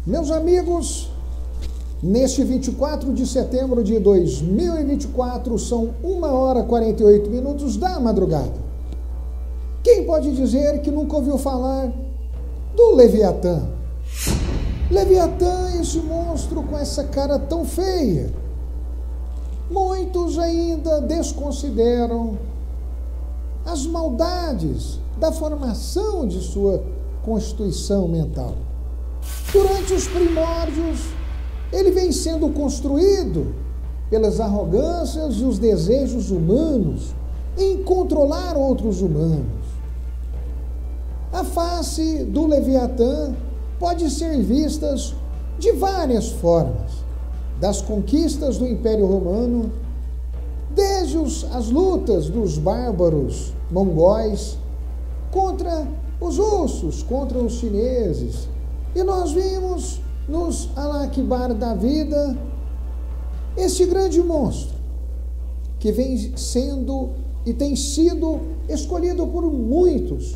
Meus amigos, neste 24 de setembro de 2024, são 1h48 da madrugada. Quem pode dizer que nunca ouviu falar do Leviatã? Leviatã, esse monstro com essa cara tão feia. Muitos ainda desconsideram as maldades da formação de sua constituição mental. Durante os primórdios, ele vem sendo construído pelas arrogâncias e os desejos humanos em controlar outros humanos. A face do Leviatã pode ser vista de várias formas, das conquistas do Império Romano, desde as lutas dos bárbaros mongóis contra os russos, contra os chineses. E nós vimos nos Alakbar da vida esse grande monstro que vem sendo e tem sido escolhido por muitos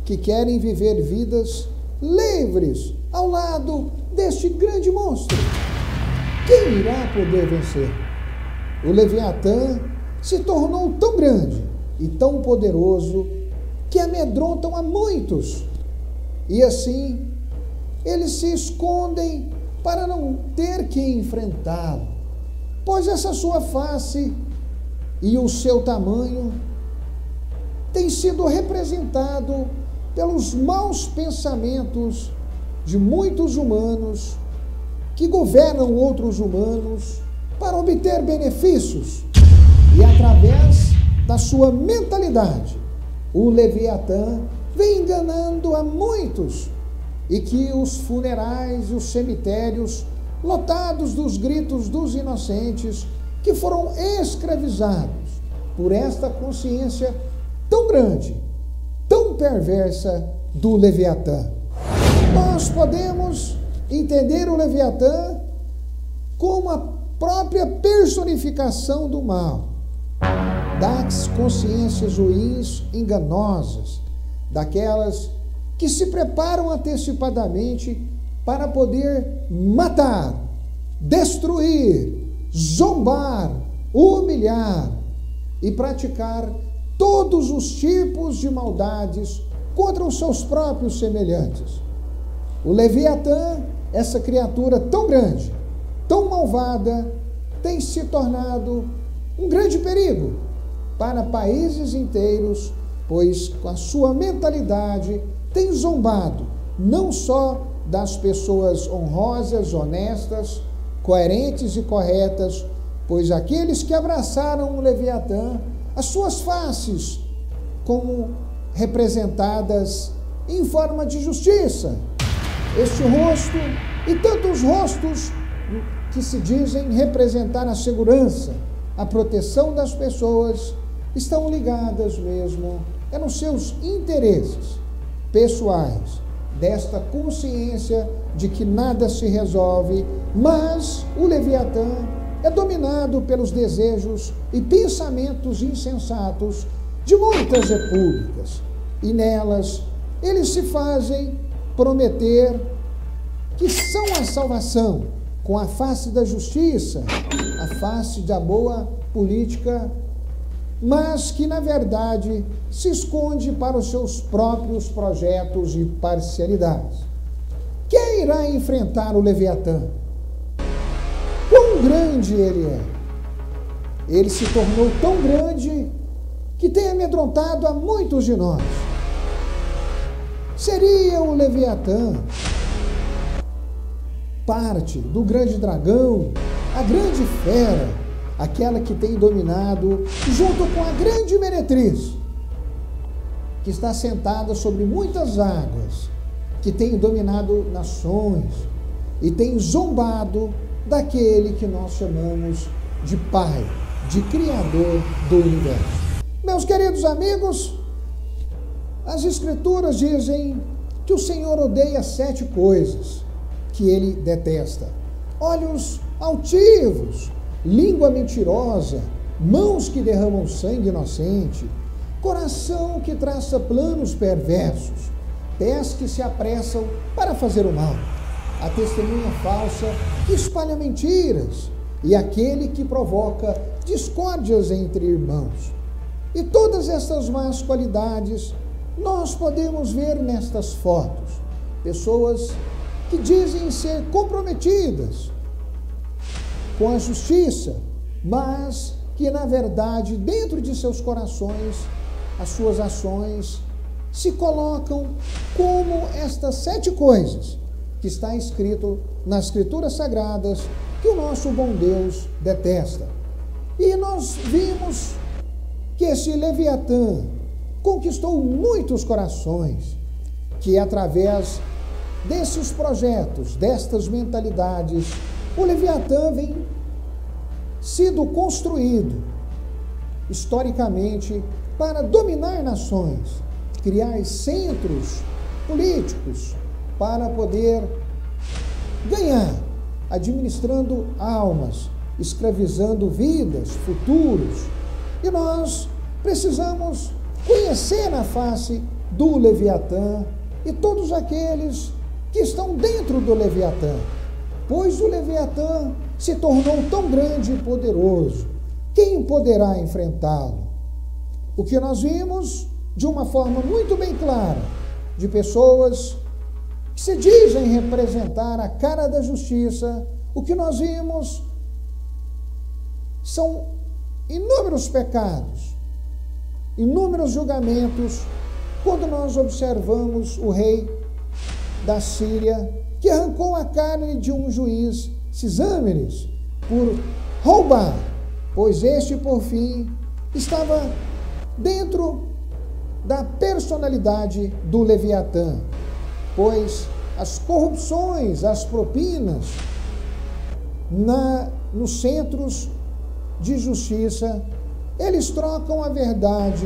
que querem viver vidas livres ao lado deste grande monstro. Quem irá poder vencer? O Leviatã se tornou tão grande e tão poderoso que amedrontam a muitos. E assim, eles se escondem para não ter que enfrentá-lo, pois essa sua face e o seu tamanho tem sido representado pelos maus pensamentos de muitos humanos que governam outros humanos para obter benefícios. E através da sua mentalidade, o Leviatã vem enganando a muitos, e que os funerais e os cemitérios lotados dos gritos dos inocentes que foram escravizados por esta consciência tão grande, tão perversa do Leviatã. Nós podemos entender o Leviatã como a própria personificação do mal, das consciências ruins, enganosas, daquelas que se preparam antecipadamente para poder matar, destruir, zombar, humilhar e praticar todos os tipos de maldades contra os seus próprios semelhantes. O Leviatã, essa criatura tão grande, tão malvada, tem se tornado um grande perigo para países inteiros, pois com a sua mentalidade tem zombado não só das pessoas honrosas, honestas, coerentes e corretas, pois aqueles que abraçaram o Leviatã, as suas faces como representadas em forma de justiça, este rosto e tantos rostos que se dizem representar a segurança, a proteção das pessoas, estão ligadas mesmo nos seus interesses pessoais, desta consciência de que nada se resolve, mas o Leviatã é dominado pelos desejos e pensamentos insensatos de muitas repúblicas, e nelas eles se fazem prometer que são a salvação com a face da justiça, a face da boa política, mas que, na verdade, se esconde para os seus próprios projetos e parcialidades. Quem irá enfrentar o Leviatã? Quão grande ele é? Ele se tornou tão grande que tem amedrontado a muitos de nós. Seria o Leviatã parte do grande dragão, a grande fera, aquela que tem dominado, junto com a grande meretriz, que está sentada sobre muitas águas, que tem dominado nações e tem zombado daquele que nós chamamos de Pai, de Criador do universo. Meus queridos amigos, as Escrituras dizem que o Senhor odeia 7 coisas que ele detesta: olhos altivos, língua mentirosa, mãos que derramam sangue inocente, coração que traça planos perversos, pés que se apressam para fazer o mal, a testemunha falsa que espalha mentiras e aquele que provoca discórdias entre irmãos. E todas essas más qualidades nós podemos ver nestas fotos. Pessoas que dizem ser comprometidas com a justiça, mas que na verdade dentro de seus corações as suas ações se colocam como estas 7 coisas que está escrito nas Escrituras Sagradas que o nosso bom Deus detesta. E nós vimos que esse Leviatã conquistou muitos corações, que através desses projetos, destas mentalidades, o Leviatã vem sido construído historicamente para dominar nações, criar centros políticos para poder ganhar, administrando almas, escravizando vidas, futuros. E nós precisamos conhecer a face do Leviatã e todos aqueles que estão dentro do Leviatã, pois o Leviatã se tornou tão grande e poderoso. Quem poderá enfrentá-lo? O que nós vimos de uma forma muito bem clara, de pessoas que se dizem representar a cara da justiça, o que nós vimos são inúmeros pecados, inúmeros julgamentos, quando nós observamos o rei da Síria, que arrancou a carne de um juiz, Cisâmenes, por roubar, pois este, por fim, estava dentro da personalidade do Leviatã, pois as corrupções, as propinas nos centros de justiça, eles trocam a verdade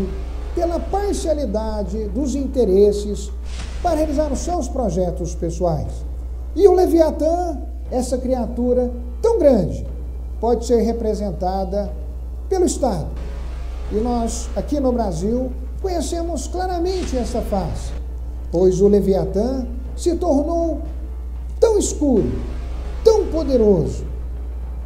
pela parcialidade dos interesses para realizar os seus projetos pessoais. E o Leviatã, essa criatura tão grande, pode ser representada pelo Estado. E nós, aqui no Brasil, conhecemos claramente essa face, pois o Leviatã se tornou tão escuro, tão poderoso,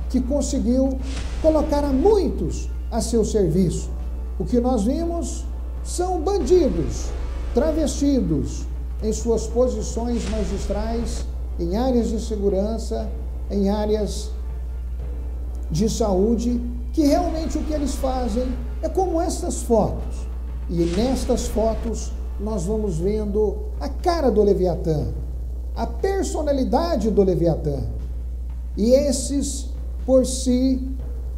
que conseguiu colocar a muitos a seu serviço. O que nós vimos são bandidos travestidos em suas posições magistrais, em áreas de segurança, em áreas de saúde, que realmente o que eles fazem é como estas fotos. E nestas fotos nós vamos vendo a cara do Leviatã, a personalidade do Leviatã. E esses, por si,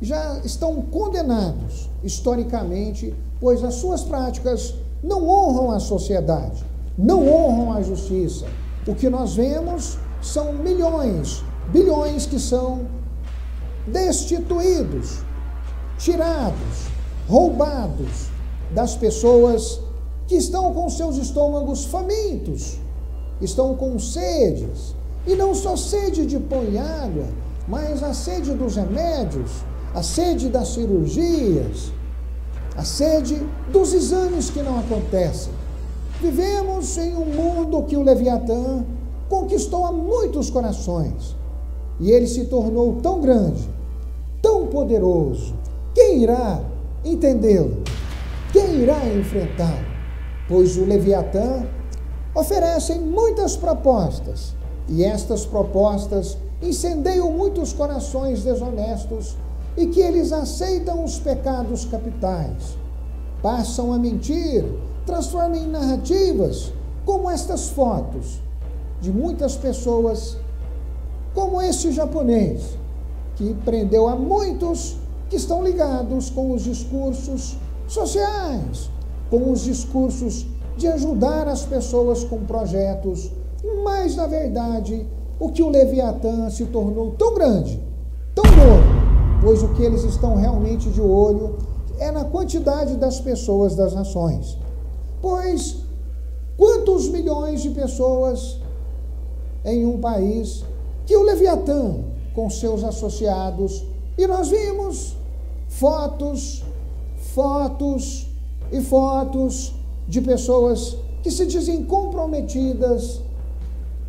já estão condenados historicamente, pois as suas práticas não honram a sociedade, não honram a justiça. O que nós vemos são milhões, bilhões que são destituídos, tirados, roubados das pessoas que estão com seus estômagos famintos, estão com sedes, e não só sede de pão e água, mas a sede dos remédios, a sede das cirurgias, a sede dos exames que não acontecem. Vivemos em um mundo que o Leviatã conquistou a muitos corações, e ele se tornou tão grande, tão poderoso. Quem irá entendê-lo? Quem irá enfrentá-lo? Pois o Leviatã oferece muitas propostas, e estas propostas incendeiam muitos corações desonestos e que eles aceitam os pecados capitais, passam a mentir, transformam em narrativas, como estas fotos de muitas pessoas, como este japonês, que prendeu a muitos que estão ligados com os discursos sociais, com os discursos de ajudar as pessoas com projetos, mas, na verdade, o que o Leviatã se tornou tão grande, tão louco, pois o que eles estão realmente de olho é na quantidade das pessoas das nações. Pois, quantos milhões de pessoas em um país que o Leviatã, com seus associados, e nós vimos fotos e fotos de pessoas que se dizem comprometidas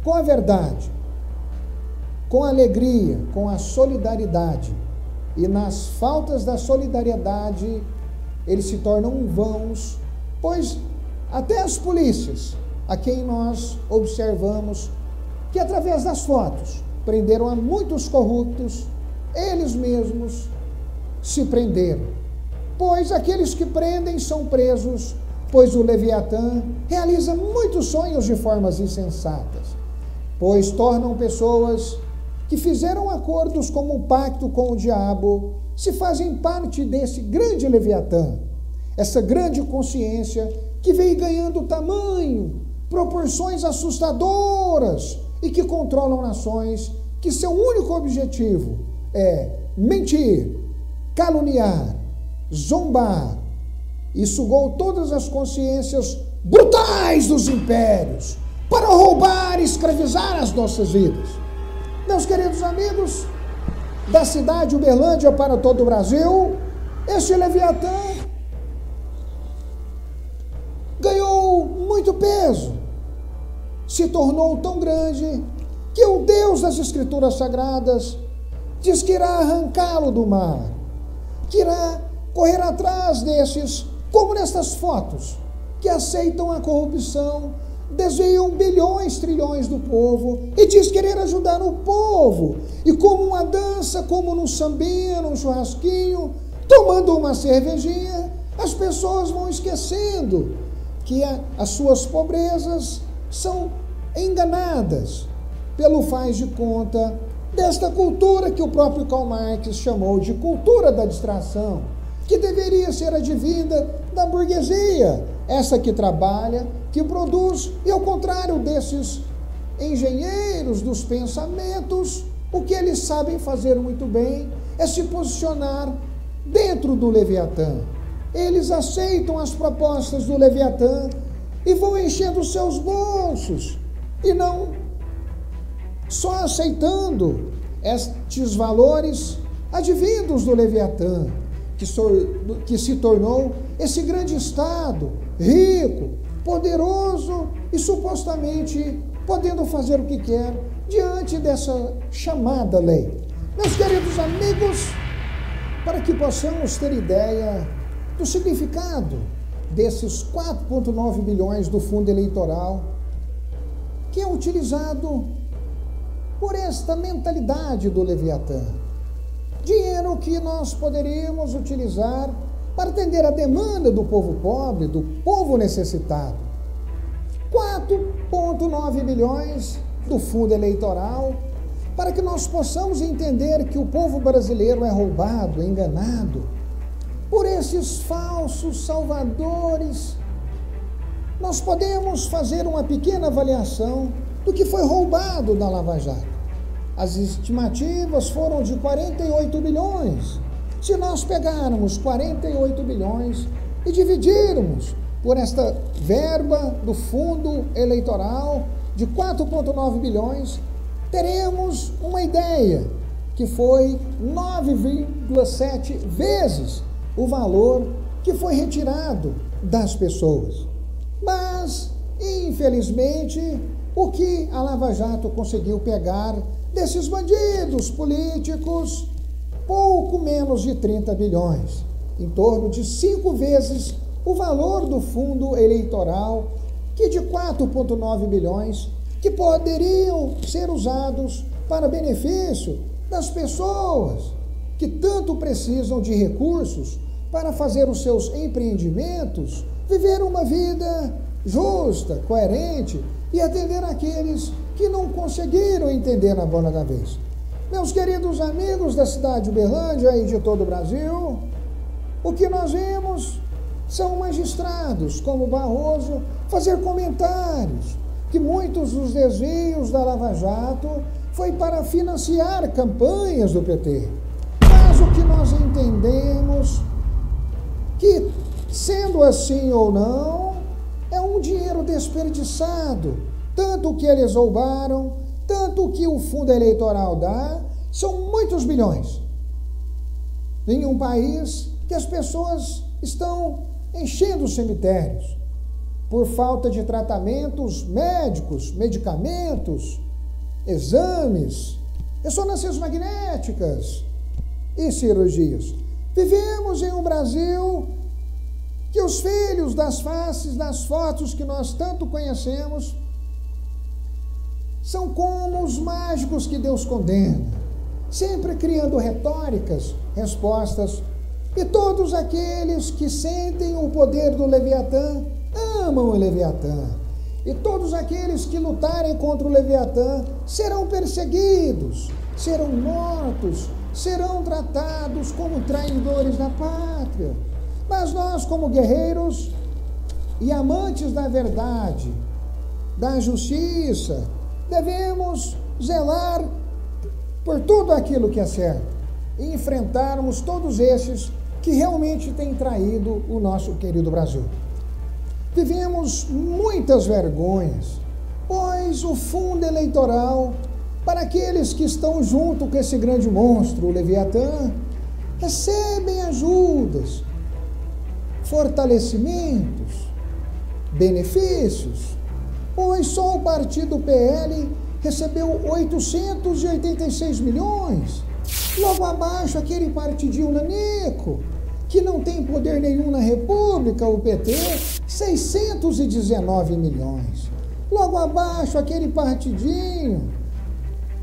com a verdade, com a alegria, com a solidariedade. E nas faltas da solidariedade, eles se tornam vãos, pois até as polícias, a quem nós observamos que através das fotos prenderam a muitos corruptos, eles mesmos se prenderam. Pois aqueles que prendem são presos, pois o Leviatã realiza muitos sonhos de formas insensatas, pois tornam pessoas que fizeram acordos como um pacto com o diabo, se fazem parte desse grande Leviatã, essa grande consciência que vem ganhando tamanho, proporções assustadoras e que controlam nações, que seu único objetivo é mentir, caluniar, zombar, e sugou todas as consciências brutais dos impérios para roubar e escravizar as nossas vidas. Meus queridos amigos, da cidade de Uberlândia para todo o Brasil, este Leviatã ganhou muito peso, se tornou tão grande que o Deus das Escrituras Sagradas diz que irá arrancá-lo do mar, que irá correr atrás desses, como nestas fotos, que aceitam a corrupção, desviam bilhões, trilhões do povo e diz querer ajudar o povo. E como uma dança, como num sambinha, num churrasquinho, tomando uma cervejinha, as pessoas vão esquecendo que as suas pobrezas são enganadas pelo faz de conta desta cultura que o próprio Karl Marx chamou de cultura da distração, que deveria ser advinda da burguesia, essa que trabalha, que produz, e ao contrário desses engenheiros dos pensamentos, o que eles sabem fazer muito bem é se posicionar dentro do Leviatã. Eles aceitam as propostas do Leviatã e vão enchendo os seus bolsos, e não só aceitando estes valores advindos do Leviatã, que se tornou esse grande Estado, rico, poderoso e supostamente podendo fazer o que quer diante dessa chamada lei. Meus queridos amigos, para que possamos ter ideia do significado desses 4,9 bilhões do fundo eleitoral, que é utilizado por esta mentalidade do Leviatã. Dinheiro que nós poderíamos utilizar para atender a demanda do povo pobre, do povo necessitado. 4,9 bilhões do fundo eleitoral, para que nós possamos entender que o povo brasileiro é roubado, enganado por esses falsos salvadores. Nós podemos fazer uma pequena avaliação do que foi roubado da Lava Jato. As estimativas foram de 48 bilhões. Se nós pegarmos 48 bilhões e dividirmos por esta verba do fundo eleitoral de 4,9 bilhões, teremos uma ideia que foi 9,7 vezes o valor que foi retirado das pessoas. Mas, infelizmente, o que a Lava Jato conseguiu pegar desses bandidos políticos, pouco menos de 30 bilhões, em torno de 5 vezes o valor do fundo eleitoral, que de 4,9 bilhões, que poderiam ser usados para benefício das pessoas que tanto precisam de recursos para fazer os seus empreendimentos, viver uma vida justa, coerente e atender aqueles que não conseguiram entender na bola da vez. Meus queridos amigos da cidade de Uberlândia e de todo o Brasil, o que nós vimos são magistrados como Barroso fazer comentários que muitos dos desvios da Lava Jato foi para financiar campanhas do PT. Mas o que nós entendemos que, sendo assim ou não, é um dinheiro desperdiçado. Tanto o que eles roubaram, tanto o que o fundo eleitoral dá, são muitos bilhões. Em um país que as pessoas estão enchendo os cemitérios por falta de tratamentos médicos, medicamentos, exames, ressonâncias magnéticas e cirurgias. Vivemos em um Brasil que os filhos das faces, das fotos que nós tanto conhecemos, são como os mágicos que Deus condena, sempre criando retóricas, respostas, e todos aqueles que sentem o poder do Leviatã, amam o Leviatã, e todos aqueles que lutarem contra o Leviatã serão perseguidos, serão mortos, serão tratados como traidores da pátria. Mas nós, como guerreiros e amantes da verdade, da justiça, devemos zelar por tudo aquilo que é certo e enfrentarmos todos esses que realmente têm traído o nosso querido Brasil. Vivemos muitas vergonhas, pois o fundo eleitoral para aqueles que estão junto com esse grande monstro, o Leviatã, recebem ajudas, fortalecimentos, benefícios, pois só o partido PL recebeu 886 milhões. Logo abaixo, aquele partidinho nanico, que não tem poder nenhum na República, o PT, 619 milhões. Logo abaixo, aquele partidinho,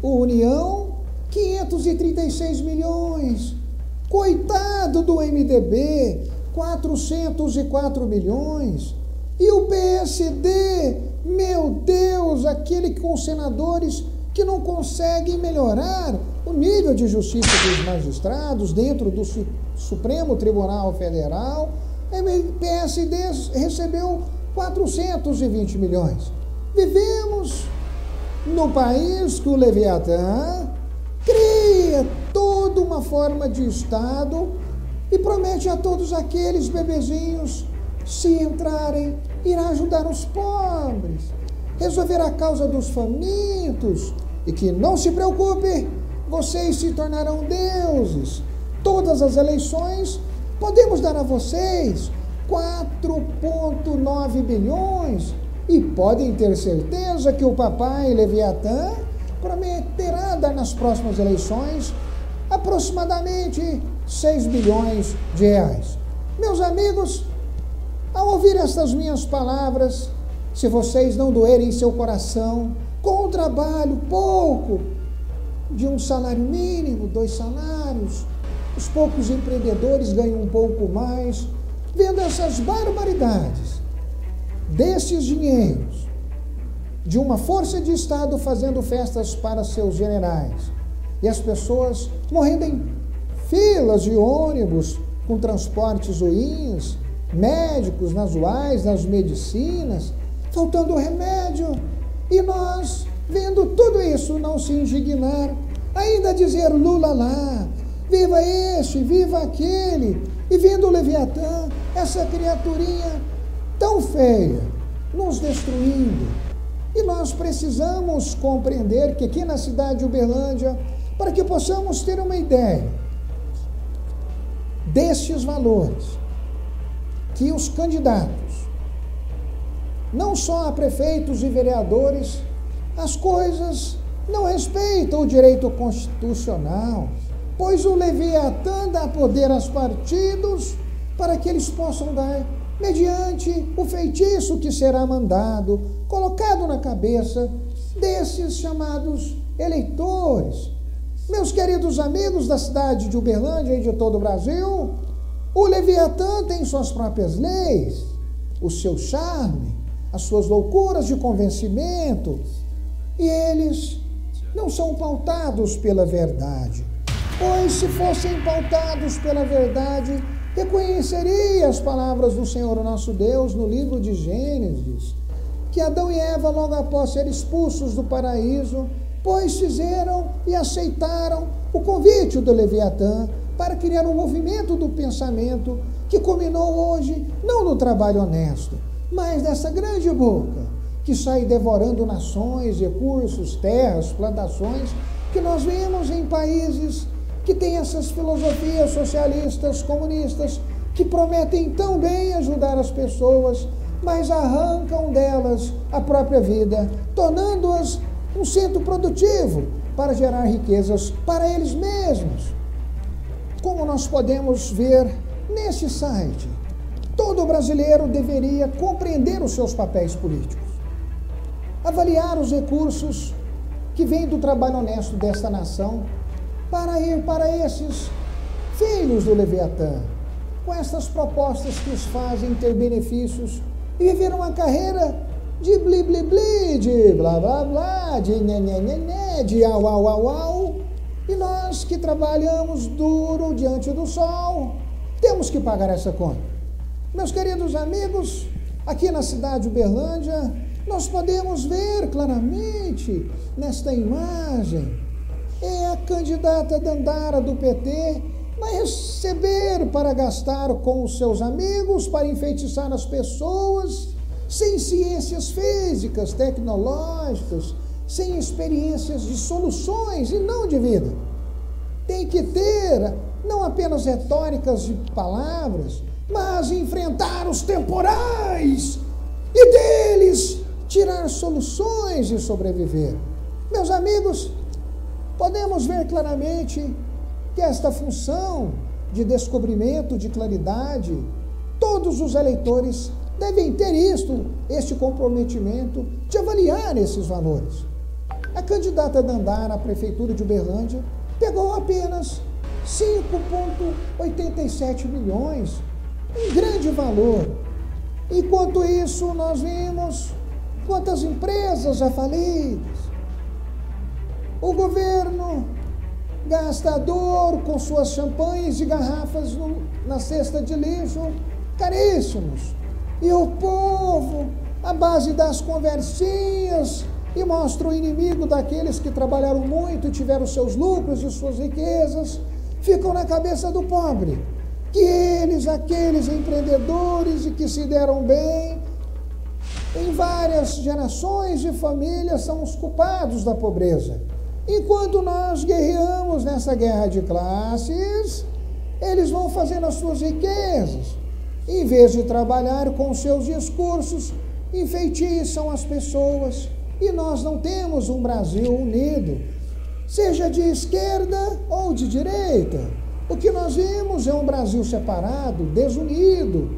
o União, 536 milhões. Coitado do MDB, 404 milhões. E o PSD, meu Deus, aquele com senadores que não conseguem melhorar o nível de justiça dos magistrados dentro do Supremo Tribunal Federal, o PSD recebeu 420 milhões. Vivemos no país que o Leviatã cria toda uma forma de Estado e promete a todos aqueles bebezinhos, se entrarem, irá ajudar os pobres, resolver a causa dos famintos, e que não se preocupe, vocês se tornarão deuses. Todas as eleições podemos dar a vocês 4,9 bilhões e podem ter certeza que o papai Leviatã prometerá dar nas próximas eleições aproximadamente 6 bilhões de reais. Meus amigos, ao ouvir estas minhas palavras, se vocês não doerem seu coração com o trabalho pouco de um salário mínimo, 2 salários, os poucos empreendedores ganham um pouco mais, vendo essas barbaridades, desses dinheiros, de uma força de Estado fazendo festas para seus generais, e as pessoas morrendo em filas de ônibus com transportes ruins, médicos nas UAIs, nas medicinas, faltando remédio, e nós, vendo tudo isso, não se indignar, ainda dizer Lula lá, viva este, viva aquele, e vendo o Leviatã, essa criaturinha tão feia, nos destruindo. E nós precisamos compreender que aqui na cidade de Uberlândia, para que possamos ter uma ideia destes valores, que os candidatos, não só a prefeitos e vereadores, as coisas não respeitam o direito constitucional, pois o Leviatã dá poder aos partidos para que eles possam dar mediante o feitiço que será mandado, colocado na cabeça desses chamados eleitores. Meus queridos amigos da cidade de Uberlândia e de todo o Brasil, o Leviatã tem suas próprias leis, o seu charme, as suas loucuras de convencimento, e eles não são pautados pela verdade, pois se fossem pautados pela verdade, reconheceria as palavras do Senhor nosso Deus no livro de Gênesis, que Adão e Eva, logo após ser expulsos do paraíso, pois fizeram e aceitaram o convite do Leviatã para criar um movimento do pensamento que culminou hoje, não no trabalho honesto, mas dessa grande boca que sai devorando nações, recursos, terras, plantações, que nós vemos em países que têm essas filosofias socialistas, comunistas, que prometem tão bem ajudar as pessoas, mas arrancam delas a própria vida, tornando-as um centro produtivo para gerar riquezas para eles mesmos. Como nós podemos ver nesse site, todo brasileiro deveria compreender os seus papéis políticos, avaliar os recursos que vêm do trabalho honesto desta nação para ir para esses filhos do Leviatã, com essas propostas que os fazem ter benefícios e viver uma carreira de bli-bli-bli, de blá-blá-blá, de nhé-nhé-nhé-nhé, de au-au-au-au. E nós que trabalhamos duro diante do sol, temos que pagar essa conta. Meus queridos amigos, aqui na cidade de Uberlândia, nós podemos ver claramente nesta imagem, a candidata Dandara do PT vai receber para gastar com os seus amigos, para enfeitiçar as pessoas, sem ciências físicas, tecnológicas, sem experiências de soluções e não de vida. Tem que ter não apenas retóricas de palavras, mas enfrentar os temporais e deles tirar soluções e sobreviver. Meus amigos, podemos ver claramente que esta função de descobrimento, de claridade, todos os eleitores devem ter este comprometimento de avaliar esses valores. A candidata Dandara à Prefeitura de Uberlândia pegou apenas 5,87 milhões, um grande valor. Enquanto isso, nós vimos quantas empresas já falidas. O governo gastador com suas champanhes e garrafas na cesta de lixo caríssimos. E o povo, à base das conversinhas, e mostra o inimigo daqueles que trabalharam muito e tiveram seus lucros e suas riquezas, ficam na cabeça do pobre, que eles, aqueles empreendedores e que se deram bem em várias gerações de famílias, são os culpados da pobreza. Enquanto nós guerreamos nessa guerra de classes, eles vão fazendo as suas riquezas. Em vez de trabalhar com seus discursos, enfeitiçam as pessoas. E nós não temos um Brasil unido, seja de esquerda ou de direita. O que nós vimos é um Brasil separado, desunido,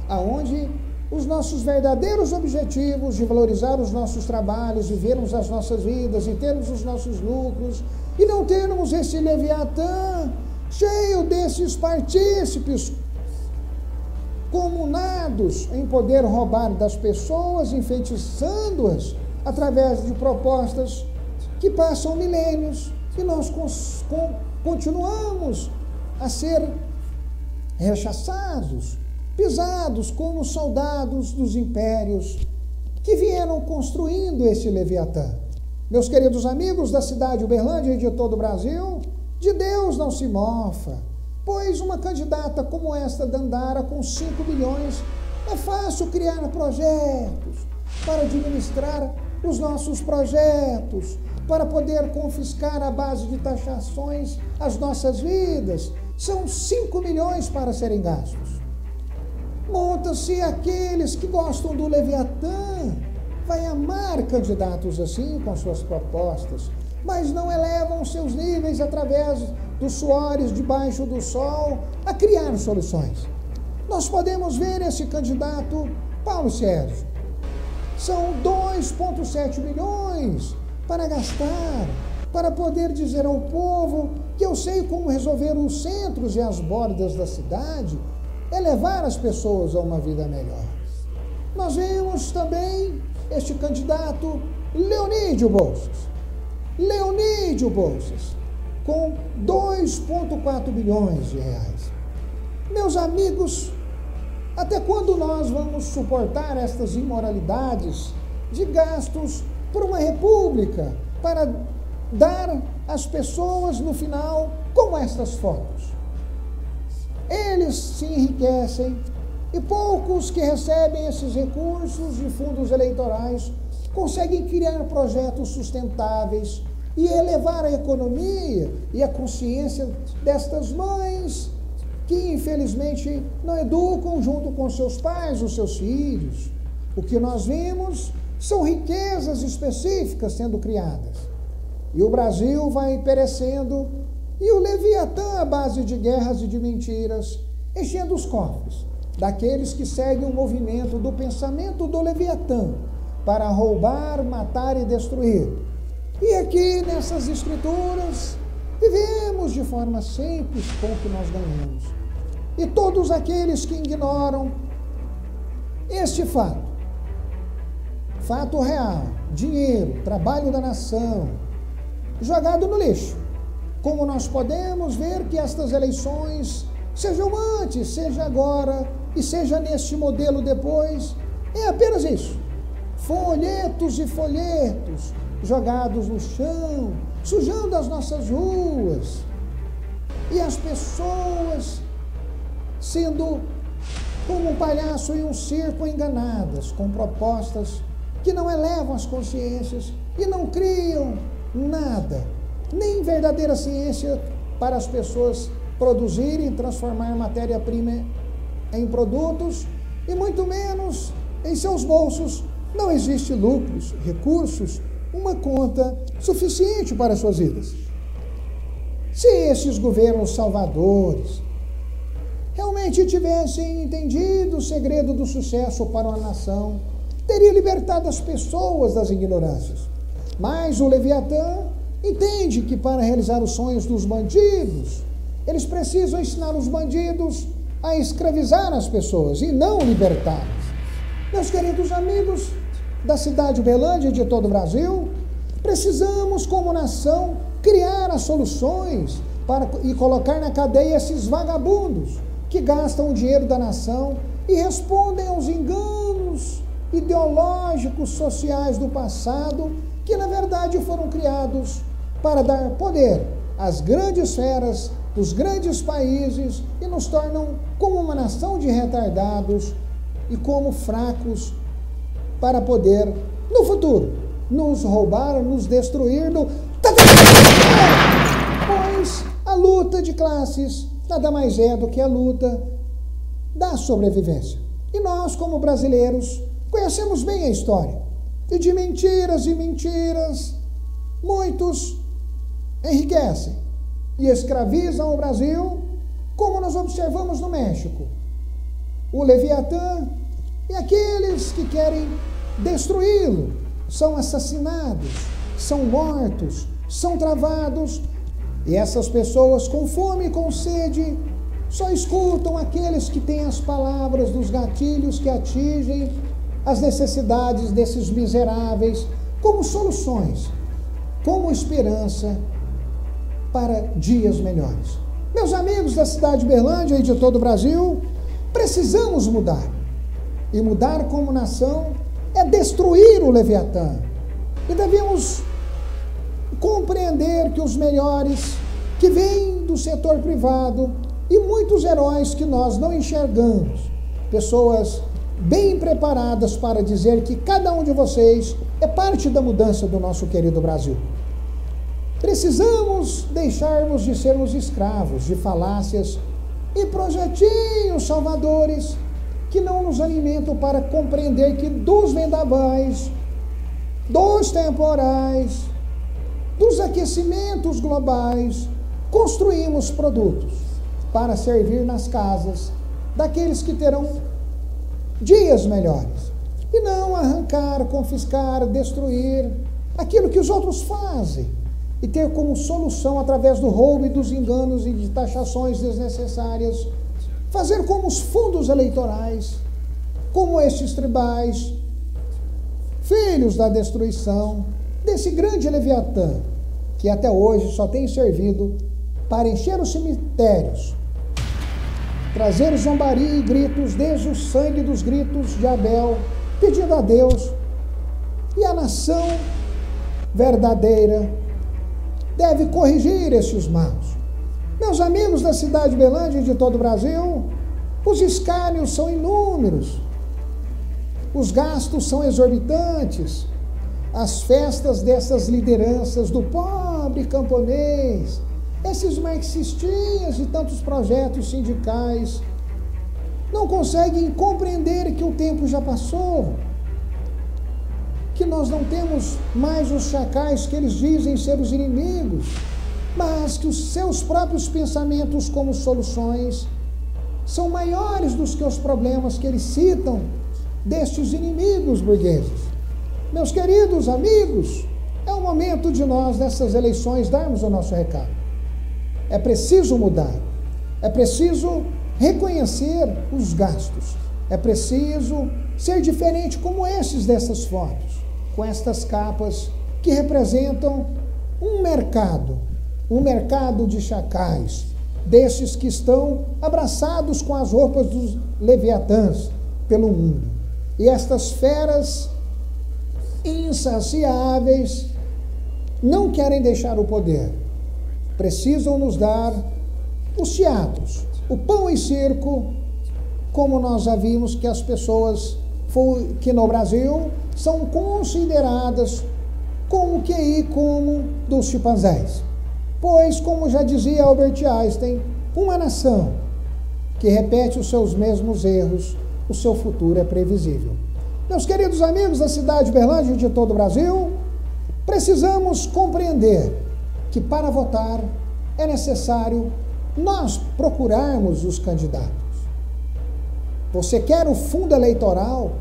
aonde os nossos verdadeiros objetivos de valorizar os nossos trabalhos, vivermos as nossas vidas e termos os nossos lucros, e não termos esse Leviatã cheio desses partícipes comunados em poder roubar das pessoas, enfeitiçando-as através de propostas que passam milênios, e nós continuamos a ser rechaçados, pisados como soldados dos impérios que vieram construindo esse Leviatã. Meus queridos amigos da cidade de Uberlândia e de todo o Brasil, de Deus não se mofa, pois uma candidata como esta, Dandara, com 5 milhões, é fácil criar projetos para administrar os nossos projetos, para poder confiscar à base de taxações as nossas vidas. São 5 milhões para serem gastos. Monta-se aqueles que gostam do Leviatã, vai amar candidatos assim com suas propostas, mas não elevam seus níveis através dos suores debaixo do sol a criar soluções. Nós podemos ver esse candidato, Paulo Sérgio. São 2,7 milhões para gastar, para poder dizer ao povo que eu sei como resolver os centros e as bordas da cidade, elevar as pessoas a uma vida melhor. Nós vemos também este candidato Leonídio Bolsas. Leonídio Bolsas, com 2,4 bilhões de reais. Meus amigos, até quando nós vamos suportar estas imoralidades de gastos por uma república para dar às pessoas no final como estas fotos? Eles se enriquecem e poucos que recebem esses recursos de fundos eleitorais conseguem criar projetos sustentáveis e elevar a economia e a consciência destas mães que, infelizmente, não educam junto com seus pais os seus filhos. O que nós vimos São riquezas específicas sendo criadas. E o Brasil vai perecendo, e o Leviatã, à base de guerras e de mentiras, enchendo os cofres daqueles que seguem o movimento do pensamento do Leviatã para roubar, matar e destruir. E aqui nessas escrituras vivemos de forma simples com o que nós ganhamos. E todos aqueles que ignoram este fato real, dinheiro, trabalho da nação, jogado no lixo. Como nós podemos ver que estas eleições, sejam antes, seja agora e seja neste modelo depois, é apenas isso. Folhetos e folhetos jogados no chão, sujando as nossas ruas. E as pessoas sendo como um palhaço em um circo enganadas, com propostas que não elevam as consciências e não criam nada, nem verdadeira ciência para as pessoas produzirem, transformar matéria-prima em produtos, e muito menos em seus bolsos não existe lucros, recursos, uma conta suficiente para as suas vidas. Se esses governos salvadores realmente tivessem entendido o segredo do sucesso para uma nação, teria libertado as pessoas das ignorâncias. Mas o Leviatã entende que para realizar os sonhos dos bandidos, eles precisam ensinar os bandidos a escravizar as pessoas e não libertá-las. Meus queridos amigos da cidade de Uberlândia e de todo o Brasil, precisamos, como nação, criar as soluções e colocar na cadeia esses vagabundos que gastam o dinheiro da nação e respondem aos enganos ideológicos, sociais do passado, que na verdade foram criados para dar poder às grandes feras dos grandes países e nos tornam como uma nação de retardados e como fracos para poder, no futuro, nos roubar, nos destruir, pois a luta de classes nada mais é do que a luta da sobrevivência. E nós, como brasileiros, conhecemos bem a história. E de mentiras e mentiras, muitos enriquecem e escravizam o Brasil, como nós observamos no México. O Leviatã e aqueles que querem destruí-lo são assassinados, são mortos, são travados, e essas pessoas com fome e com sede só escutam aqueles que têm as palavras dos gatilhos que atingem as necessidades desses miseráveis como soluções, como esperança para dias melhores. Meus amigos da cidade de Uberlândia e de todo o Brasil, precisamos mudar. E mudar como nação é destruir o Leviatã. E devemos compreender que os melhores que vêm do setor privado e muitos heróis que nós não enxergamos, pessoas bem preparadas para dizer que cada um de vocês é parte da mudança do nosso querido Brasil. Precisamos deixarmos de sermos escravos de falácias e projetinhos salvadores que não nos alimentam para compreender que dos vendavais, dos temporais, dos aquecimentos globais, construímos produtos para servir nas casas daqueles que terão dias melhores. E não arrancar, confiscar, destruir aquilo que os outros fazem e ter como solução, através do roubo e dos enganos e de taxações desnecessárias, fazer como os fundos eleitorais, como estes tribais, filhos da destruição, desse grande Leviatã, que até hoje só tem servido para encher os cemitérios, trazer zombaria e gritos, desde o sangue dos gritos de Abel, pedindo a Deus. E a nação verdadeira deve corrigir estes maus. Meus amigos da cidade de Uberlândia e de todo o Brasil, os escárnios são inúmeros, os gastos são exorbitantes, as festas dessas lideranças do pobre camponês, esses marxistinhas e tantos projetos sindicais, não conseguem compreender que o tempo já passou, nós não temos mais os chacais que eles dizem ser os inimigos, mas que os seus próprios pensamentos como soluções são maiores do que os problemas que eles citam destes inimigos burgueses. Meus queridos amigos, é o momento de nós, nessas eleições, darmos o nosso recado. É preciso mudar, é preciso reconhecer os gastos, é preciso ser diferente como esses dessas fotos, com estas capas que representam um mercado de chacais, desses que estão abraçados com as roupas dos leviatãs pelo mundo. E estas feras insaciáveis não querem deixar o poder. Precisam nos dar os teatros, o pão e circo, como nós já vimos que as pessoas que no Brasil são consideradas com o QI como dos chimpanzés. Pois, como já dizia Albert Einstein, uma nação que repete os seus mesmos erros, o seu futuro é previsível. Meus queridos amigos da cidade de Uberlândia e de todo o Brasil, precisamos compreender que para votar é necessário nós procurarmos os candidatos. Você quer o fundo eleitoral?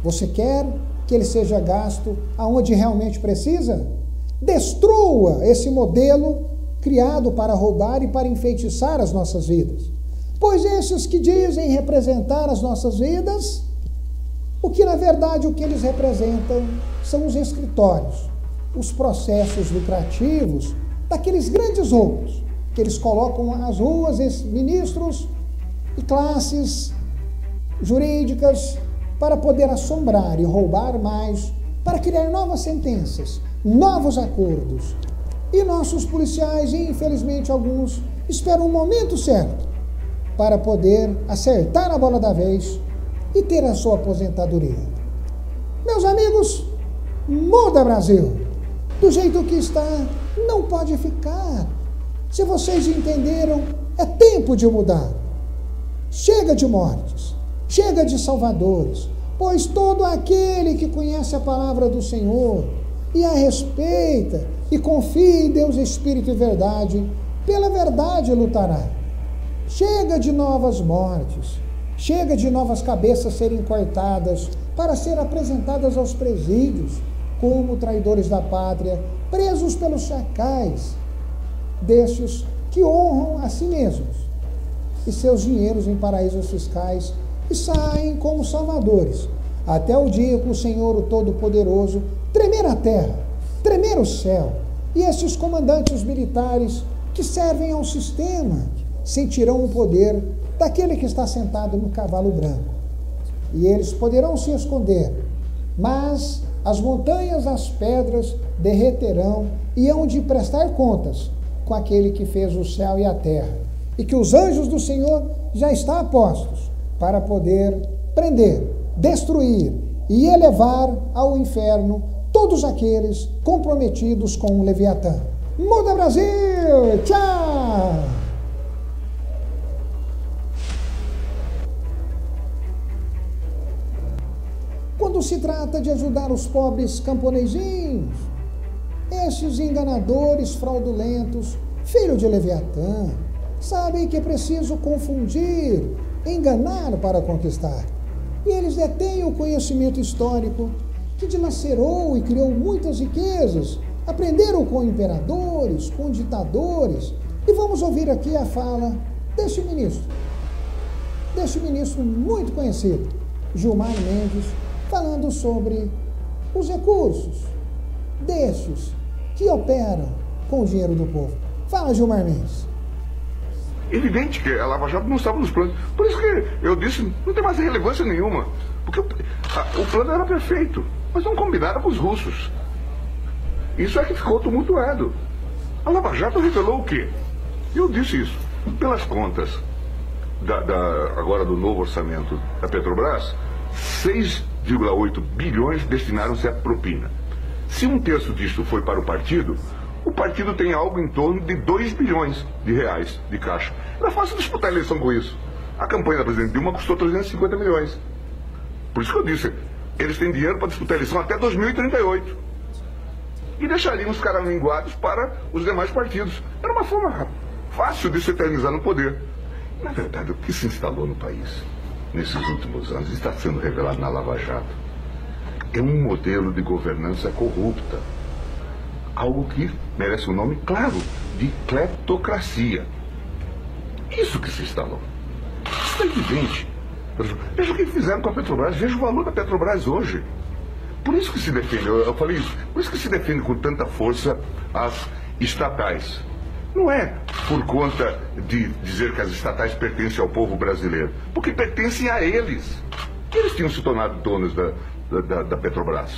Você quer que ele seja gasto aonde realmente precisa? Destrua esse modelo criado para roubar e para enfeitiçar as nossas vidas. Pois esses que dizem representar as nossas vidas, o que na verdade o que eles representam são os escritórios, os processos lucrativos daqueles grandes roubos que eles colocam nas ruas, ministros e classes jurídicas para poder assombrar e roubar mais, para criar novas sentenças, novos acordos. E nossos policiais, e infelizmente alguns, esperam o momento certo para poder acertar a bola da vez e ter a sua aposentadoria. Meus amigos, muda Brasil. Do jeito que está, não pode ficar. Se vocês entenderam, é tempo de mudar. Chega de mortes, chega de salvadores, pois todo aquele que conhece a palavra do Senhor e a respeita e confia em Deus Espírito e verdade, pela verdade lutará. Chega de novas mortes, chega de novas cabeças serem cortadas para ser apresentadas aos presídios como traidores da pátria, presos pelos chacais, destes que honram a si mesmos e seus dinheiros em paraísos fiscais e saem como salvadores, até o dia que o Senhor, o Todo-Poderoso, tremer a terra, tremer o céu, e esses comandantes militares que servem ao sistema sentirão o poder daquele que está sentado no cavalo branco. E eles poderão se esconder, mas as montanhas, as pedras derreterão e hão de prestar contas com aquele que fez o céu e a terra, e que os anjos do Senhor já estão a postos para poder prender, destruir e elevar ao inferno todos aqueles comprometidos com o Leviatã. Muda Brasil! Tchau! Quando se trata de ajudar os pobres camponesinhos, esses enganadores fraudulentos, filho de Leviatã, sabem que é preciso confundir, enganar para conquistar. E eles detêm o conhecimento histórico que dilacerou e criou muitas riquezas, aprenderam com imperadores, com ditadores. E vamos ouvir aqui a fala deste ministro muito conhecido, Gilmar Mendes, falando sobre os recursos destes que operam com o dinheiro do povo. Fala, Gilmar Mendes. Evidente que a Lava Jato não estava nos planos. Por isso que eu disse, não tem mais relevância nenhuma. Porque o plano era perfeito, mas não combinaram com os russos. Isso é que ficou tumultuado. A Lava Jato revelou o quê? Eu disse isso. Pelas contas agora do novo orçamento da Petrobras, 6,8 bilhões destinaram-se à propina. Se um terço disso foi para o partido tem algo em torno de 2 bilhões de reais de caixa. Era fácil disputar a eleição com isso. A campanha da presidente Dilma custou 350 milhões. Por isso que eu disse, Eles têm dinheiro para disputar a eleição até 2038. E deixariam os caras minguados para os demais partidos. Era uma forma fácil de se eternizar no poder. Na verdade, o que se instalou no país nesses últimos anos está sendo revelado na Lava Jato. É um modelo de governança corrupta. Algo que merece um nome claro, de cleptocracia. Isso que se instalou. Isso é evidente. Veja o que fizeram com a Petrobras, veja o valor da Petrobras hoje. Por isso que se defende, eu falei isso, por isso que se defende com tanta força as estatais. Não é por conta de dizer que as estatais pertencem ao povo brasileiro, porque pertencem a eles. Eles tinham se tornado donos da Petrobras.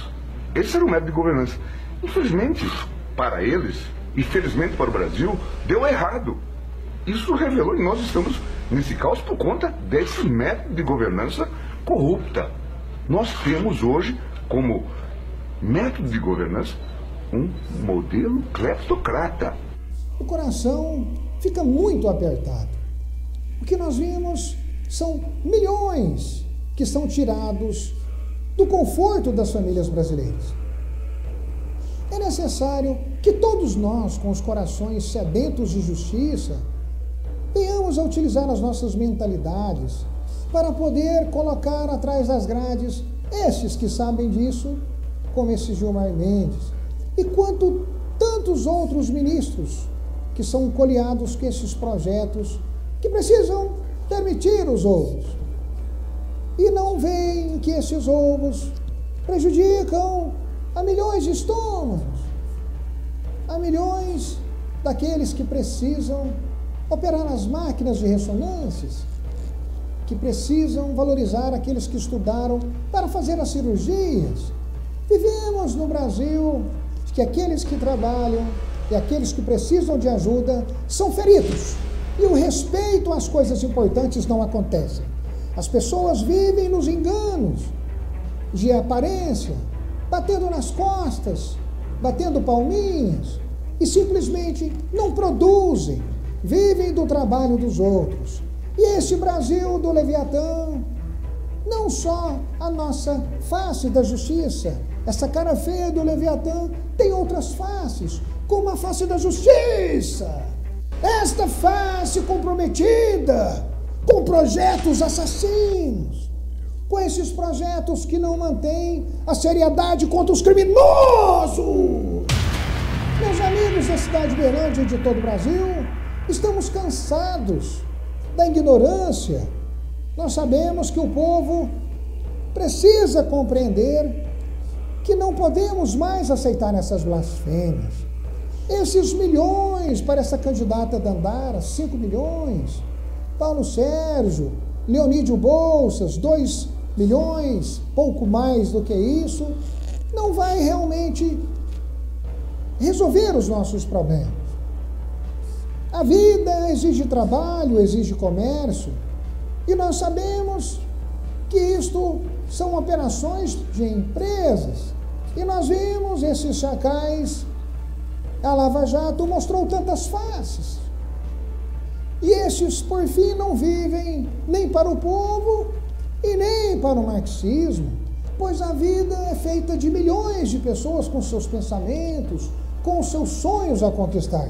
Esse era o método de governança. Infelizmente, para eles, e felizmente para o Brasil, deu errado. Isso revelou, e nós estamos nesse caos por conta desse método de governança corrupta. Nós temos hoje, como método de governança, um modelo cleptocrata. O coração fica muito apertado. O que nós vimos são milhões que são tirados do conforto das famílias brasileiras. É necessário que todos nós, com os corações sedentos de justiça, venhamos a utilizar as nossas mentalidades para poder colocar atrás das grades esses que sabem disso, como esse Gilmar Mendes, e quanto tantos outros ministros que são coliados com esses projetos que precisam permitir os roubos. E não veem que esses roubos prejudicam a milhões de estômagos, a milhões daqueles que precisam operar nas máquinas de ressonâncias, que precisam valorizar aqueles que estudaram para fazer as cirurgias. Vivemos no Brasil que aqueles que trabalham e aqueles que precisam de ajuda são feridos, e o respeito às coisas importantes não acontece. As pessoas vivem nos enganos de aparência, batendo nas costas, batendo palminhas, e simplesmente não produzem, vivem do trabalho dos outros. E esse Brasil do Leviatã, não só a nossa face da justiça, essa cara feia do Leviatã tem outras faces, como a face da justiça. Esta face comprometida com projetos assassinos, com esses projetos que não mantêm a seriedade contra os criminosos. Meus amigos da cidade de Berlândia e de todo o Brasil, estamos cansados da ignorância. Nós sabemos que o povo precisa compreender que não podemos mais aceitar essas blasfêmias. Esses milhões para essa candidata Dandara, 5 milhões, Paulo Sérgio, Leonídio Bolsas, 2 milhões, pouco mais do que isso, não vai realmente resolver os nossos problemas. A vida exige trabalho, exige comércio, e nós sabemos que isto são operações de empresas. E nós vimos esses chacais, a Lava Jato mostrou tantas faces. E esses, por fim, não vivem nem para o povo e nem para o marxismo, pois a vida é feita de milhões de pessoas com seus pensamentos, com seus sonhos a conquistar.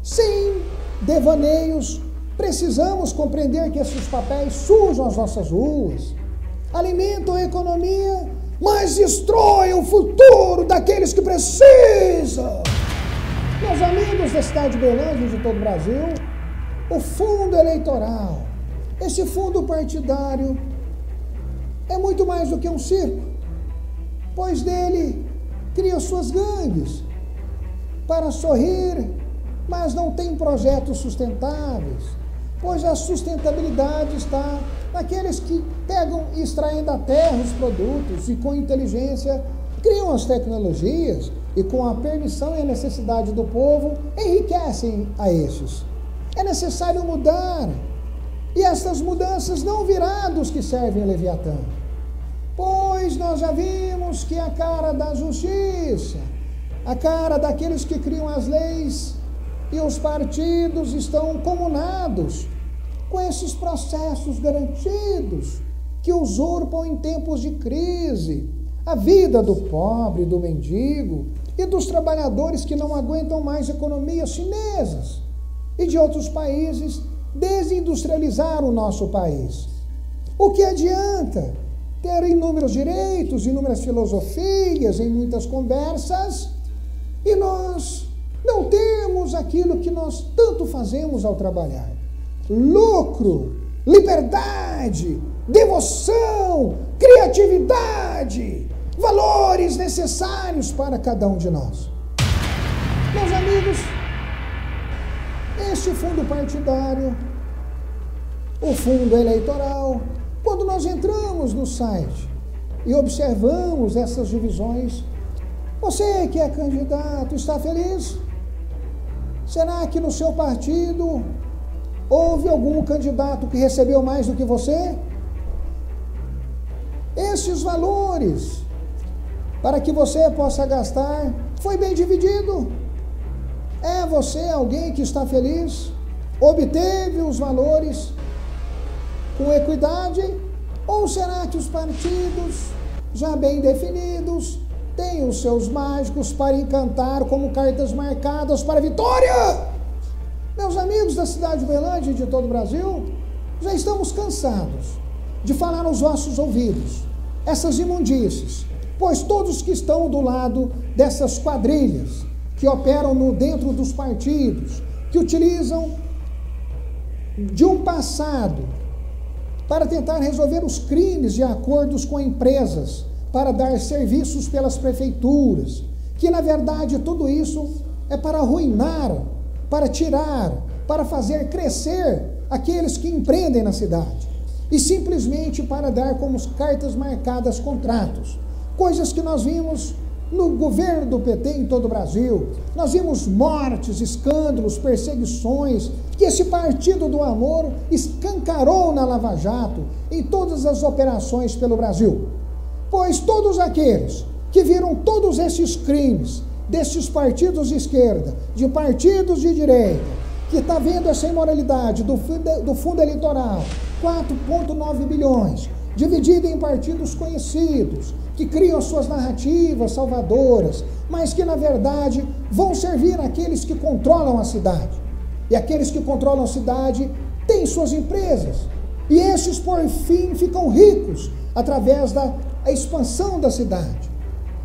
Sem devaneios, precisamos compreender que esses papéis sujam as nossas ruas, alimentam a economia, mas destroem o futuro daqueles que precisam. Meus amigos da cidade de Berlândia e de todo o Brasil, o fundo eleitoral, esse fundo partidário, é muito mais do que um circo, pois dele cria suas gangues para sorrir, mas não tem projetos sustentáveis, pois a sustentabilidade está naqueles que pegam e extraem da terra os produtos e com inteligência criam as tecnologias e com a permissão e a necessidade do povo enriquecem a estes. É necessário mudar, e essas mudanças não virá dos que servem a Leviatã, pois nós já vimos que a cara da justiça, a cara daqueles que criam as leis e os partidos estão comunados com esses processos garantidos que usurpam em tempos de crise a vida do pobre, do mendigo e dos trabalhadores que não aguentam mais economias chinesas e de outros países desindustrializar o nosso país. O que adianta ter inúmeros direitos, inúmeras filosofias, em muitas conversas, e nós não temos aquilo que nós tanto fazemos ao trabalhar? Lucro, liberdade, devoção, criatividade, valores necessários para cada um de nós. Meus amigos, este fundo partidário, o fundo eleitoral, quando nós entramos no site e observamos essas divisões, você que é candidato está feliz? Será que no seu partido houve algum candidato que recebeu mais do que você? Esses valores, para que você possa gastar, foi bem dividido? É você alguém que está feliz? Obteve os valores com equidade? Ou será que os partidos, já bem definidos, têm os seus mágicos para encantar como cartas marcadas para a vitória? Meus amigos da cidade de Uberlândia e de todo o Brasil, já estamos cansados de falar nos vossos ouvidos essas imundícies, pois todos que estão do lado dessas quadrilhas que operam dentro dos partidos, que utilizam de um passado para tentar resolver os crimes de acordos com empresas, para dar serviços pelas prefeituras, que na verdade tudo isso é para arruinar, para tirar, para fazer crescer aqueles que empreendem na cidade, e simplesmente para dar como cartas marcadas contratos, coisas que nós vimos no governo do PT em todo o Brasil. Nós vimos mortes, escândalos, perseguições, que esse partido do amor escancarou na Lava Jato em todas as operações pelo Brasil. Pois todos aqueles que viram todos esses crimes desses partidos de esquerda, de partidos de direita, que está vendo essa imoralidade do fundo eleitoral, 4,9 bilhões, dividido em partidos conhecidos, que criam suas narrativas salvadoras, mas que na verdade vão servir àqueles que controlam a cidade. E aqueles que controlam a cidade têm suas empresas. E esses, por fim, ficam ricos através da expansão da cidade.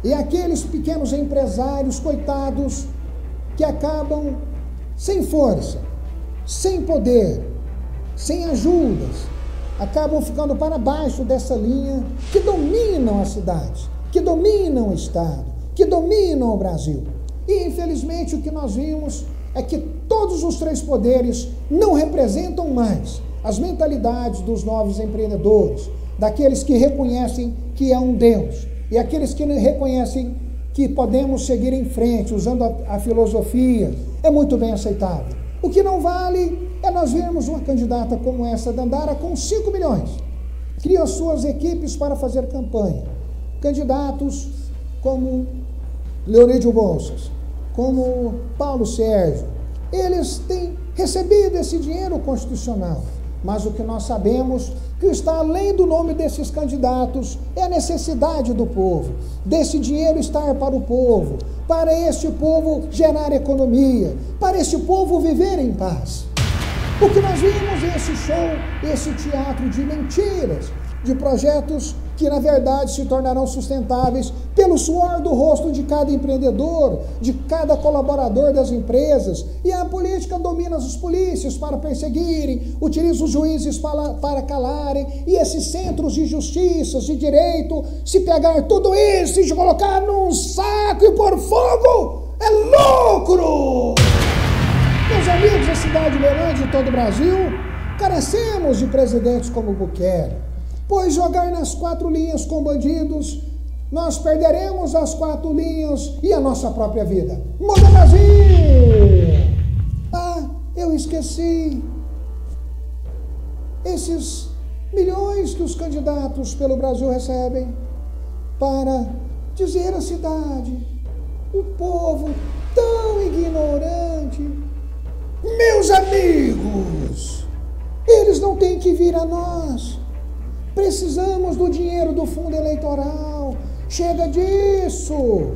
E aqueles pequenos empresários, coitados, que acabam sem força, sem poder, sem ajudas, acabam ficando para baixo dessa linha que dominam a cidade, que dominam o Estado, que dominam o Brasil. E, infelizmente, o que nós vimos é que todos os três poderes não representam mais as mentalidades dos novos empreendedores, daqueles que reconhecem que é um Deus, e aqueles que reconhecem que podemos seguir em frente usando a filosofia, é muito bem aceitável. O que não vale é nós vermos uma candidata como essa, Dandara, com 5 milhões. Cria suas equipes para fazer campanha. Candidatos como Leonídio Bolsas, como Paulo Sérgio, eles têm recebido esse dinheiro constitucional. Mas o que nós sabemos que está além do nome desses candidatos é a necessidade do povo, desse dinheiro estar para o povo, para este povo gerar economia, para este povo viver em paz. O que nós vimos esse show, esse teatro de mentiras, de projetos que na verdade se tornarão sustentáveis pelo suor do rosto de cada empreendedor, de cada colaborador das empresas. E a política domina os polícias para perseguirem, utiliza os juízes para calarem, e esses centros de justiça, de direito, se pegar tudo isso e colocar num saco e pôr fogo, é lucro! Meus amigos da cidade de Uberlândia e todo o Brasil, carecemos de presidentes como Bukele, pois jogar nas 4 linhas com bandidos, nós perderemos as 4 linhas e a nossa própria vida. Muda Brasil! Ah, eu esqueci. Esses milhões que os candidatos pelo Brasil recebem para dizer à cidade, o povo tão ignorante. Meus amigos, eles não têm que vir a nós. Precisamos do dinheiro do fundo eleitoral. Chega disso.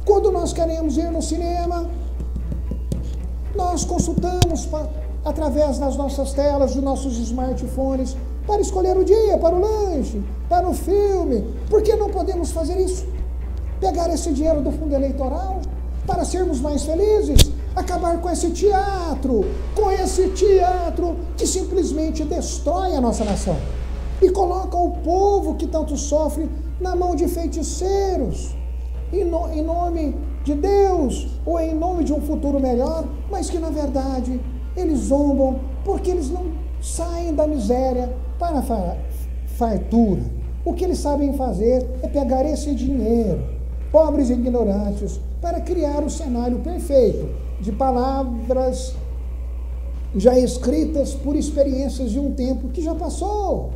Quando nós queremos ir no cinema, nós consultamos através das nossas telas, dos nossos smartphones, para escolher o dia, para o lanche, para o filme. Por que não podemos fazer isso? Pegar esse dinheiro do fundo eleitoral para sermos mais felizes, acabar com esse teatro que simplesmente destrói a nossa nação e coloca o povo que tanto sofre na mão de feiticeiros, em nome de Deus ou em nome de um futuro melhor, mas que na verdade eles zombam porque eles não saem da miséria para a fartura. O que eles sabem fazer é pegar esse dinheiro, pobres e ignorantes, para criar o cenário perfeito de palavras já escritas por experiências de um tempo que já passou.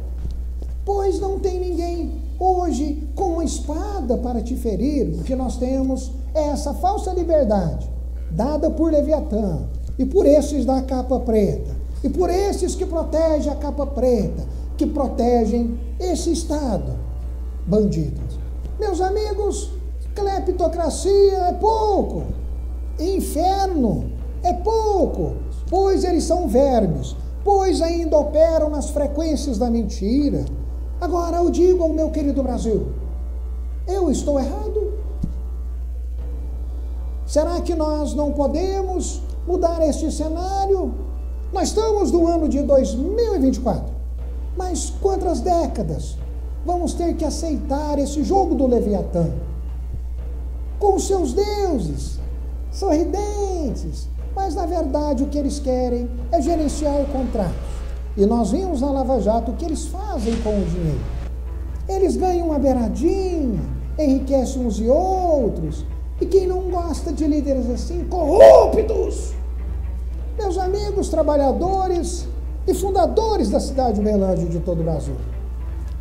Pois não tem ninguém hoje com uma espada para te ferir. O que nós temos é essa falsa liberdade dada por Leviatã e por esses da capa preta e por esses que protegem a capa preta, que protegem esse Estado. Bandidos. Meus amigos, cleptocracia é pouco, inferno é pouco, pois eles são vermes, pois ainda operam nas frequências da mentira. Agora eu digo ao meu querido Brasil, eu estou errado? Será que nós não podemos mudar este cenário? Nós estamos no ano de 2024, mas quantas décadas vamos ter que aceitar esse jogo do Leviatã? Com seus deuses sorridentes, mas na verdade o que eles querem é gerenciar contratos. E nós vimos na Lava Jato o que eles fazem com o dinheiro. Eles ganham uma beiradinha, enriquecem uns e outros, e quem não gosta de líderes assim, corruptos? Meus amigos trabalhadores e fundadores da cidade de Uberlândia e de todo o Brasil,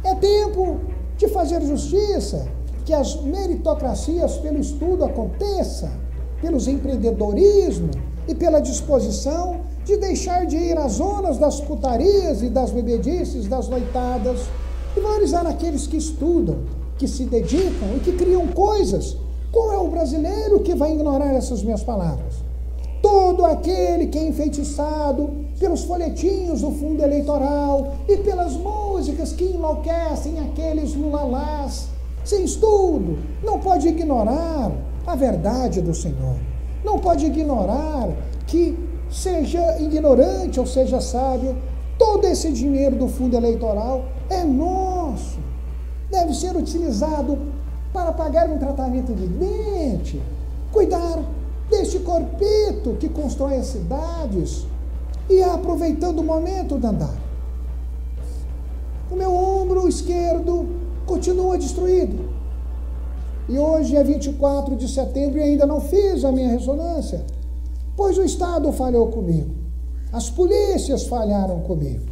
é tempo de fazer justiça, que as meritocracias pelo estudo aconteça, pelos empreendedorismo e pela disposição de deixar de ir às zonas das putarias e das bebedices, das noitadas, e valorizar aqueles que estudam, que se dedicam e que criam coisas. Qual é o brasileiro que vai ignorar essas minhas palavras? Todo aquele que é enfeitiçado pelos folhetinhos do fundo eleitoral e pelas músicas que enlouquecem aqueles lulalás, sem estudo, não pode ignorar a verdade do Senhor. Não pode ignorar que, seja ignorante ou seja sábio, todo esse dinheiro do fundo eleitoral é nosso. Deve ser utilizado para pagar um tratamento de dente, cuidar deste corpito que constrói as cidades e aproveitando o momento de andar. O meu ombro esquerdo continua destruído. E hoje é 24 de setembro e ainda não fiz a minha ressonância, pois o Estado falhou comigo. As polícias falharam comigo.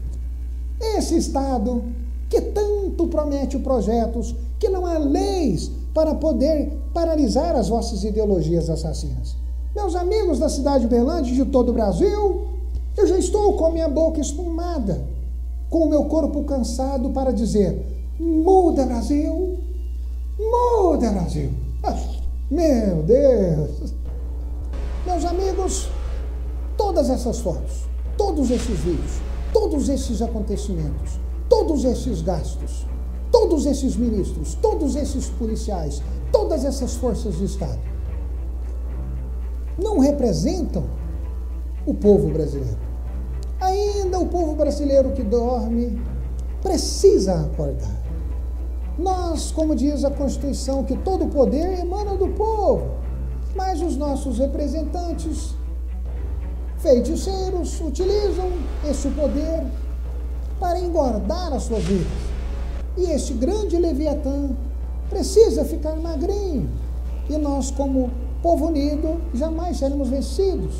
Esse Estado que tanto promete projetos, que não há leis para poder paralisar as vossas ideologias assassinas. Meus amigos da cidade de Uberlândia e de todo o Brasil, eu já estou com a minha boca espumada, com o meu corpo cansado para dizer: muda, Brasil! Muda, Brasil! Ah, meu Deus! Meus amigos, todas essas fotos, todos esses vídeos, todos esses acontecimentos, todos esses gastos, todos esses ministros, todos esses policiais, todas essas forças de Estado, não representam o povo brasileiro. Ainda o povo brasileiro que dorme precisa acordar. Nós, como diz a Constituição, que todo o poder emana do povo, mas os nossos representantes feiticeiros utilizam esse poder para engordar as suas vidas. E este grande Leviatã precisa ficar magrinho. E nós, como povo unido, jamais seremos vencidos.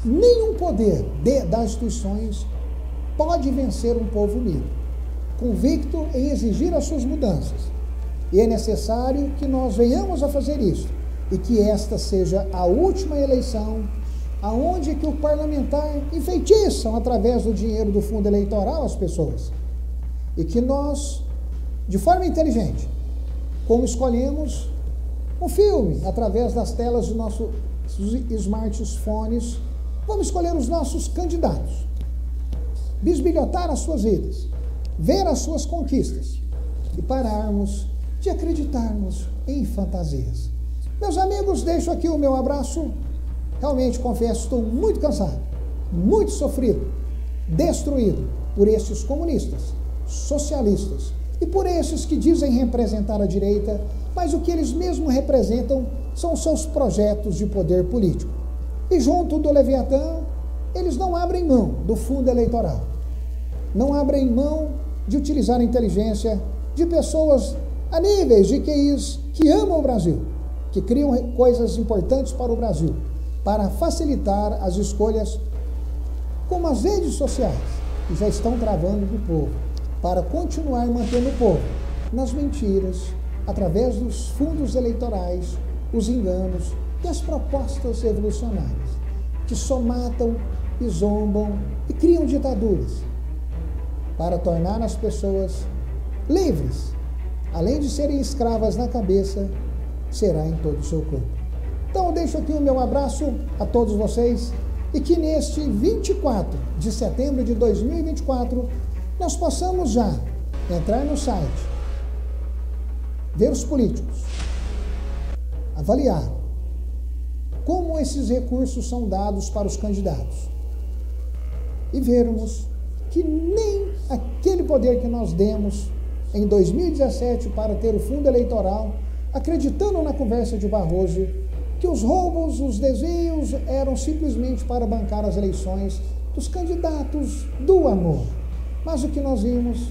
Nenhum poder das instituições pode vencer um povo unido, convicto em exigir as suas mudanças. E é necessário que nós venhamos a fazer isso, e que esta seja a última eleição aonde que o parlamentar enfeitiçam através do dinheiro do fundo eleitoral as pessoas. E que nós, de forma inteligente, como escolhemos um filme através das telas dos nossos smartphones, vamos escolher os nossos candidatos, bisbilhotar as suas vidas, ver as suas conquistas e pararmos de acreditarmos em fantasias. Meus amigos, deixo aqui o meu abraço. Realmente, confesso, estou muito cansado, muito sofrido, destruído por estes comunistas, socialistas e por esses que dizem representar a direita, mas o que eles mesmos representam são seus projetos de poder político. E junto do Leviatã, eles não abrem mão do fundo eleitoral, não abrem mão de utilizar a inteligência de pessoas a níveis de QIs que amam o Brasil, que criam coisas importantes para o Brasil, para facilitar as escolhas, como as redes sociais, que já estão travando do povo, para continuar mantendo o povo nas mentiras, através dos fundos eleitorais, os enganos e as propostas revolucionárias, que só matam e zombam e criam ditaduras, para tornar as pessoas livres, além de serem escravas na cabeça, será em todo o seu corpo. Então eu deixo aqui o meu abraço a todos vocês e que neste 24 de setembro de 2024 nós possamos já entrar no site, ver os políticos, avaliar como esses recursos são dados para os candidatos e vermos que nem aquele poder que nós demos em 2017 para ter o fundo eleitoral, acreditando na conversa de Barroso, que os roubos, os desvios eram simplesmente para bancar as eleições dos candidatos do amor. Mas o que nós vimos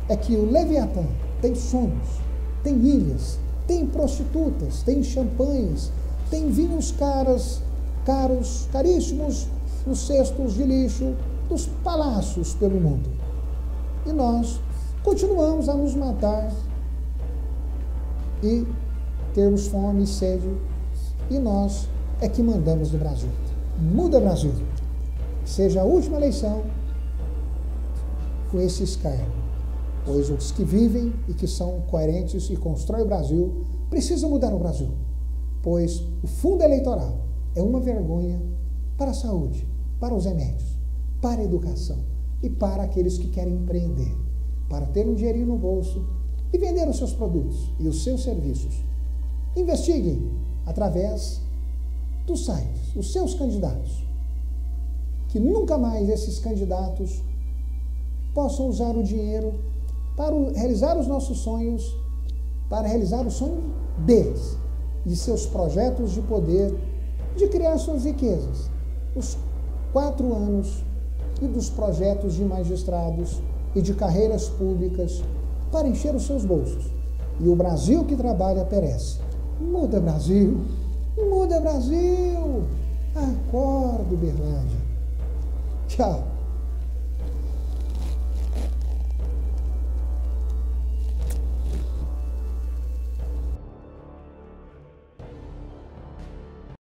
é que o Leviatã tem sonhos, tem ilhas, tem prostitutas, tem champanhes, tem vinhos caros, caríssimos nos cestos de lixo dos palácios pelo mundo. E nós continuamos a nos matar e termos fome e sede, e nós é que mandamos no Brasil. Muda Brasil. Seja a última eleição com esse escárnio, pois os que vivem e que são coerentes e constroem o Brasil precisam mudar o Brasil, pois o fundo eleitoral é uma vergonha para a saúde, para os remédios, para a educação e para aqueles que querem empreender, para ter um dinheirinho no bolso e vender os seus produtos e os seus serviços. Investiguem através dos sites, os seus candidatos, que nunca mais esses candidatos possam usar o dinheiro para realizar os nossos sonhos, para realizar o sonho deles, de seus projetos de poder, de criar suas riquezas, os 4 anos e dos projetos de magistrados e de carreiras públicas para encher os seus bolsos. E o Brasil que trabalha perece. Muda Brasil, muda Brasil. Acorda, Uberlândia. Tchau.